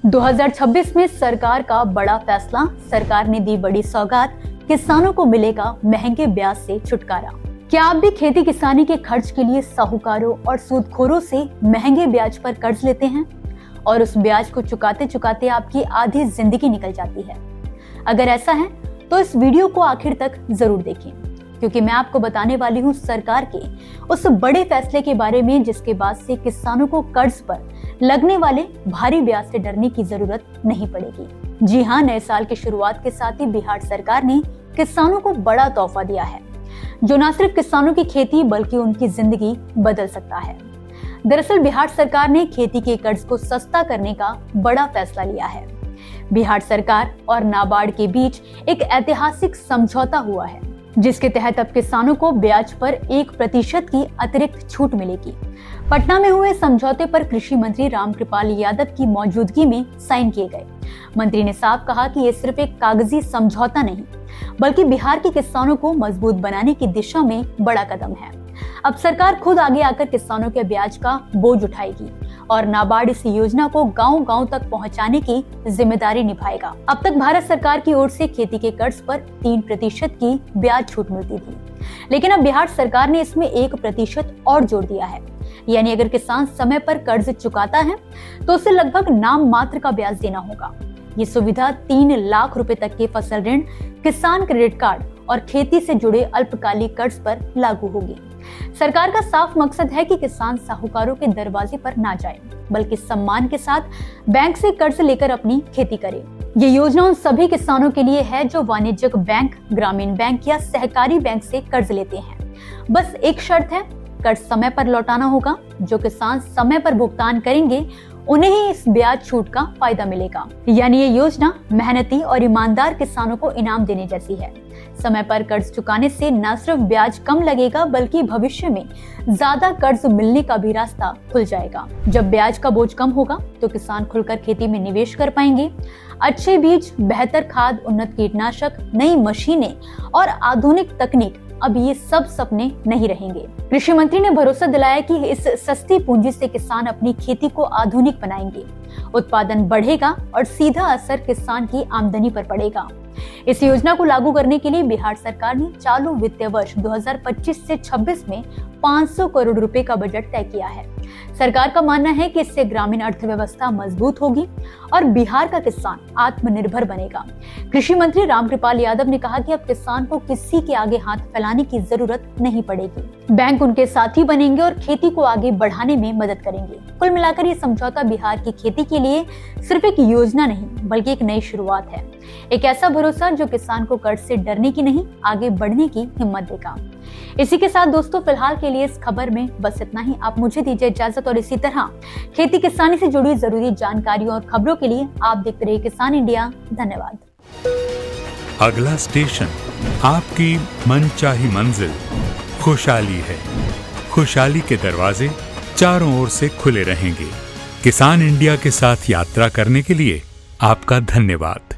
2026 में सरकार का बड़ा फैसला। सरकार ने दी बड़ी सौगात, किसानों को मिलेगा महंगे ब्याज से छुटकारा। क्या आप भी खेती किसानी के खर्च के लिए साहूकारों और सूदखोरों से महंगे ब्याज पर कर्ज लेते हैं और उस ब्याज को चुकाते चुकाते आपकी आधी जिंदगी निकल जाती है? अगर ऐसा है तो इस वीडियो को आखिर तक जरूर देखें, क्योंकि मैं आपको बताने वाली हूँ सरकार के उस बड़े फैसले के बारे में जिसके बाद से किसानों को कर्ज पर लगने वाले भारी ब्याज से डरने की जरूरत नहीं पड़ेगी। जी हाँ, नए साल की शुरुआत के साथ ही बिहार सरकार ने किसानों को बड़ा तोहफा दिया है, जो न सिर्फ किसानों की खेती बल्कि उनकी जिंदगी बदल सकता है। दरअसल बिहार सरकार ने खेती के कर्ज को सस्ता करने का बड़ा फैसला लिया है। बिहार सरकार और नाबार्ड के बीच एक ऐतिहासिक समझौता हुआ है, जिसके तहत अब किसानों को ब्याज पर 1% की अतिरिक्त छूट मिलेगी। पटना में हुए समझौते पर कृषि मंत्री रामकृपाल यादव की मौजूदगी में साइन किए गए। मंत्री ने साफ कहा कि ये सिर्फ एक कागजी समझौता नहीं, बल्कि बिहार के किसानों को मजबूत बनाने की दिशा में बड़ा कदम है। अब सरकार खुद आगे आकर किसानों के ब्याज का बोझ उठाएगी और नाबार्ड इस योजना को गांव-गांव तक पहुंचाने की जिम्मेदारी निभाएगा। अब तक भारत सरकार की ओर से खेती के कर्ज पर 3% की ब्याज छूट मिलती थी, लेकिन अब बिहार सरकार ने इसमें 1% और जोड़ दिया है। यानी अगर किसान समय पर कर्ज चुकाता है तो उसे लगभग नाम मात्र का ब्याज देना होगा। ये सुविधा 3 लाख रुपए तक के फसल ऋण, किसान क्रेडिट कार्ड और खेती से जुड़े अल्पकालिक कर्ज पर लागू होगी। सरकार का साफ मकसद है कि किसान साहूकारों के दरवाजे पर ना जाए, बल्कि सम्मान के साथ बैंक से कर्ज लेकर अपनी खेती करे। ये योजना उन सभी किसानों के लिए है जो वाणिज्यिक बैंक, ग्रामीण बैंक या सहकारी बैंक से कर्ज लेते हैं। बस एक शर्त है, कर्ज समय पर लौटाना होगा। जो किसान समय पर भुगतान करेंगे उन्हें ही इस ब्याज छूट का फायदा मिलेगा। यानी ये योजना मेहनती और ईमानदार किसानों को इनाम देने जैसी है। समय पर कर्ज चुकाने से न सिर्फ ब्याज कम लगेगा, बल्कि भविष्य में ज्यादा कर्ज मिलने का भी रास्ता खुल जाएगा। जब ब्याज का बोझ कम होगा तो किसान खुलकर खेती में निवेश कर पाएंगे। अच्छे बीज, बेहतर खाद, उन्नत कीटनाशक, नई मशीनें और आधुनिक तकनीक, अब ये सब सपने नहीं रहेंगे। कृषि मंत्री ने भरोसा दिलाया कि इस सस्ती पूंजी से किसान अपनी खेती को आधुनिक बनाएंगे, उत्पादन बढ़ेगा और सीधा असर किसान की आमदनी पर पड़ेगा। इस योजना को लागू करने के लिए बिहार सरकार ने चालू वित्तीय वर्ष 2025 से 26 में 500 करोड़ रुपए का बजट तय किया है। सरकार का मानना है कि इससे ग्रामीण अर्थव्यवस्था मजबूत होगी और बिहार का किसान आत्मनिर्भर बनेगा। कृषि मंत्री रामकृपाल यादव ने कहा कि अब किसान को किसी के आगे हाथ फैलाने की जरूरत नहीं पड़ेगी। बैंक उनके साथी बनेंगे और खेती को आगे बढ़ाने में मदद करेंगे। कुल मिलाकर ये समझौता बिहार की खेती के लिए सिर्फ एक योजना नहीं, बल्कि एक नई शुरुआत है। एक ऐसा भरोसा जो किसान को कर्ज से डरने की नहीं, आगे बढ़ने की हिम्मत देगा। इसी के साथ दोस्तों, फिलहाल के लिए इस खबर में बस इतना ही। आप मुझे दीजिए इजाजत और इसी तरह खेती किसानी से जुड़ी जरूरी जानकारियों और खबरों के लिए आप देखते रहिए किसान इंडिया। धन्यवाद। अगला स्टेशन आपकी मनचाही मंजिल खुशहाली है। खुशहाली के दरवाजे चारों ओर से खुले रहेंगे। किसान इंडिया के साथ यात्रा करने के लिए आपका धन्यवाद।